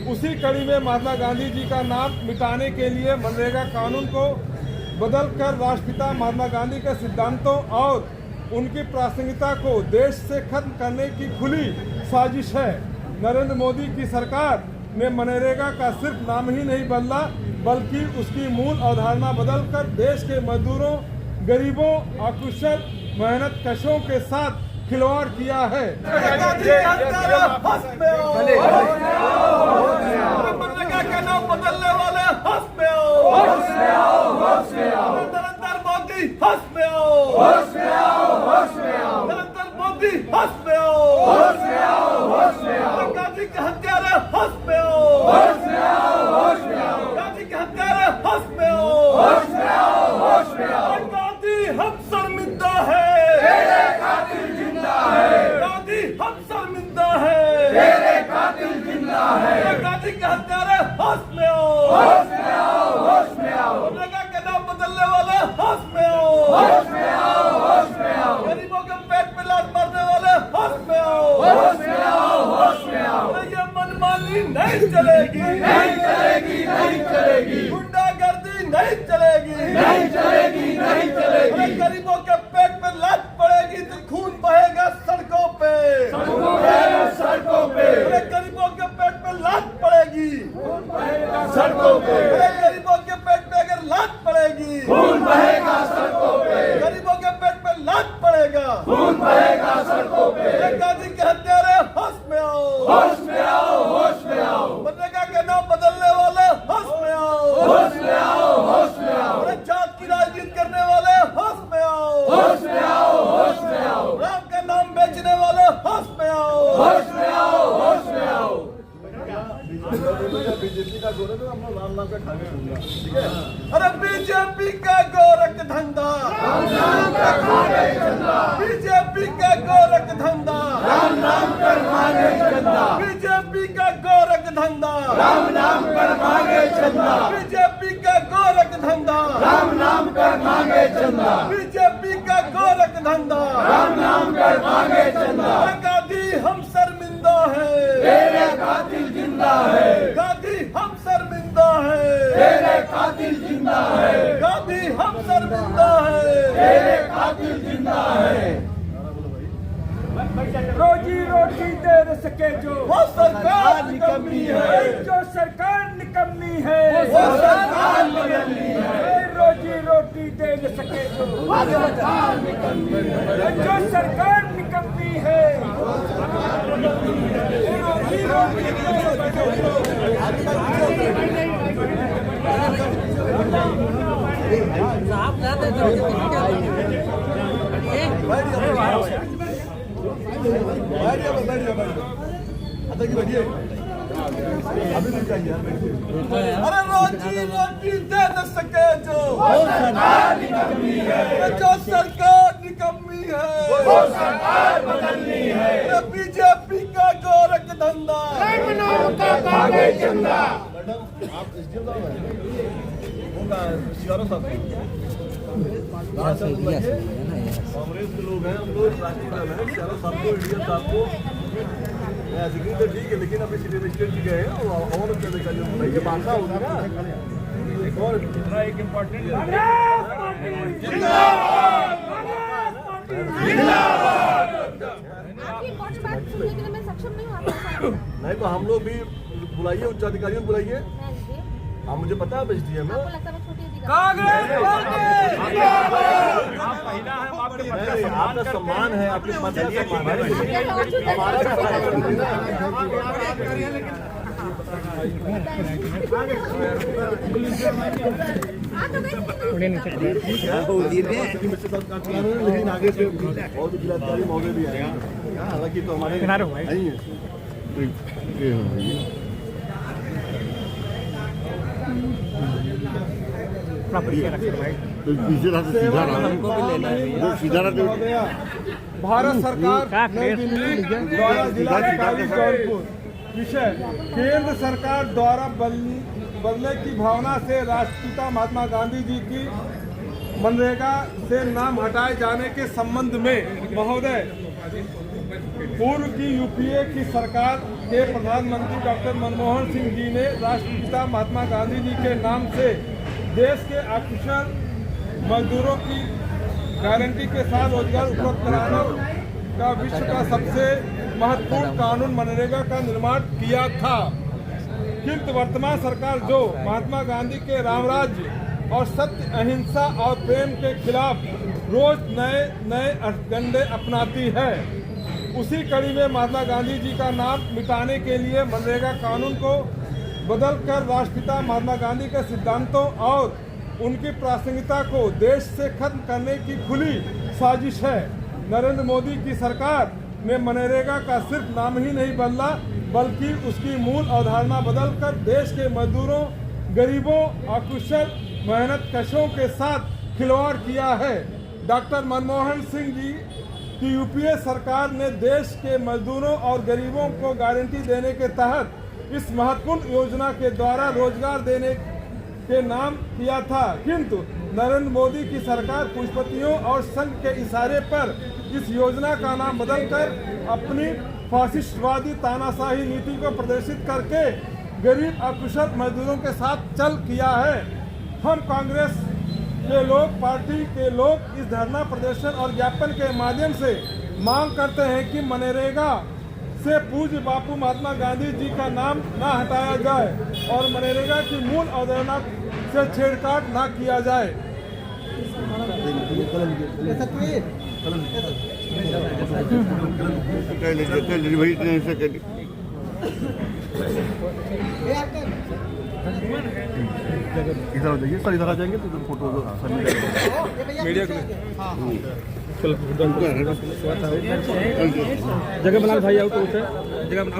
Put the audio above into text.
उसी कड़ी में महात्मा गांधी जी का नाम मिटाने के लिए मनरेगा कानून को बदलकर राष्ट्रपिता महात्मा गांधी के सिद्धांतों और उनकी प्रासंगिकता को देश से खत्म करने की खुली साजिश है। नरेंद्र मोदी की सरकार ने मनरेगा का सिर्फ नाम ही नहीं बदला, बल्कि उसकी मूल अवधारणा बदलकर देश के मजदूरों, गरीबों, अकुशल मेहनत कशों के साथ खिलवाड़ किया है। मनरेगा का नाम बदलने वाले होश में आओ, नरेंद्र मोदी होश में आओ, नरेंद्र मोदी होश में आओ, गांधी के हत्यारे होश में आओ, गांधी के हत्यारे होश में आओ, गांधी हम शर्मिंदा है, गांधी हम शर्मिंदा है, गांधी के हत्यारे होश में आओ, मनरेगा के नाम बदलने वाले होश में आओ, गरीबों के पेट पे लात मारने वाले होश में आओ, ये मनमानी नहीं चलेगी, गुंडागर्दी नहीं चलेगी, गरीबों के पेट पे लात पड़ेगी तो खून बहेगा सड़कों पे, गरीबों के पेट पे लात पड़ेगी, गरीबों के पेट पे अगर लात पड़ेगी, गरीबों के पेट पे लात पड़ेगा, गांधी के हत्यारे होश में आओ, मनरेगा के नाम बदलने वाले होश में आओ, जात की राजनीति करने वाले होश में आओ, राम का नाम बेचने वाले होश में आओ, बीजेपी का गोरख हम लोग राम नाम का खाने दूंगा, ठीक है? अरे बीजेपी का गोरख धंधा, बीजेपी का गोरख धंधा, बीजेपी का गोरख धंधा, बीजेपी का गोरख धंधा, बीजेपी का गोरख धंधा, गांधी हम शर्मिंदा है, गांधी हम शर्मिंदा है, गांधी हम शर्मिंदा है, रोजी रोटी दे न सके जो वो सरकार निकम्मी है, जो सरकार निकम्मी है, वो सरकार निकम्मी है, रोजी रोटी दे न सके जो सरकार निकम्मी है, जो सरकार निकम्मी है, रोजी रोटी दे न सके जो अरे रोजी रोटी दे न सके जो सरकार निकम्मी है, जो सरकार निकम्मी है, वो सरकार बदलनी है, बीजेपी का गोरख धंधा, चंदा आप कांग्रेस के लोग हैं, हम लोग राष्ट्रीय है, साहब को इंडिया साहब को तो ठीक है, लेकिन अभी सिटी मजिस्ट्रेट जी गए हैं और का जो ये बांधा होगा ना, एक और दूसरा एक इम्पोर्टेंट नहीं तो हम लोग भी बुलाइए, उच्च अधिकारियों को बुलाइए। हाँ मुझे पता है एसडीएम है, आपका सम्मान है, आपके पद का सम्मान लेकिन आगे से और जिलाधिकारी महोदय भी आएंगे, हालांकि तो हमारे नहीं है। भारत सरकार नई दिल्ली द्वारा जिलाधिकारी जौनपुर विषय केंद्र सरकार द्वारा बदलने की भावना से राष्ट्रपिता महात्मा गांधी जी की मनरेगा से नाम हटाए जाने के संबंध में महोदय, पूर्व की यूपीए की सरकार के प्रधानमंत्री डॉक्टर मनमोहन सिंह जी ने राष्ट्रपिता महात्मा गांधी जी के नाम से देश के अकुशल मजदूरों की गारंटी के साथ रोजगार उपलब्ध कराने का विश्व का सबसे महत्वपूर्ण कानून मनरेगा का निर्माण किया था। किंतु वर्तमान सरकार जो महात्मा गांधी के रामराज्य और सत्य, अहिंसा और प्रेम के खिलाफ रोज नए नए अठगंडे अपनाती है, उसी कड़ी में महात्मा गांधी जी का नाम मिटाने के लिए मनरेगा कानून को बदलकर राष्ट्रपिता महात्मा गांधी के सिद्धांतों और उनकी प्रासंगिकता को देश से खत्म करने की खुली साजिश है। नरेंद्र मोदी की सरकार ने मनरेगा का सिर्फ नाम ही नहीं बदला, बल्कि उसकी मूल अवधारणा बदलकर देश के मजदूरों, गरीबों, अकुशल मेहनतकशों के साथ खिलवाड़ किया है। डॉक्टर मनमोहन सिंह जी की यूपीए सरकार ने देश के मजदूरों और गरीबों को गारंटी देने के तहत इस महत्वपूर्ण योजना के द्वारा रोजगार देने के नाम किया था, किंतु नरेंद्र मोदी की सरकार पूंजीपतियों और संघ के इशारे पर इस योजना का नाम बदलकर अपनी फासिस्टवादी तानाशाही नीति को प्रदर्शित करके गरीब अकुशल मजदूरों के साथ चल किया है। हम कांग्रेस के लोग, पार्टी के लोग इस धरना प्रदर्शन और ज्ञापन के माध्यम से मांग करते हैं कि मनरेगा से पूज्य बापू महात्मा गांधी जी का नाम ना हटाया जाए और मनरेगा की मूल अवधारणा से छेड़छाड़ ना किया जाए। इधर हो जाइए सर, इधर आ जाएंगे तो फोटो मीडिया जगह बना भाई आओ तो उसे जगह बना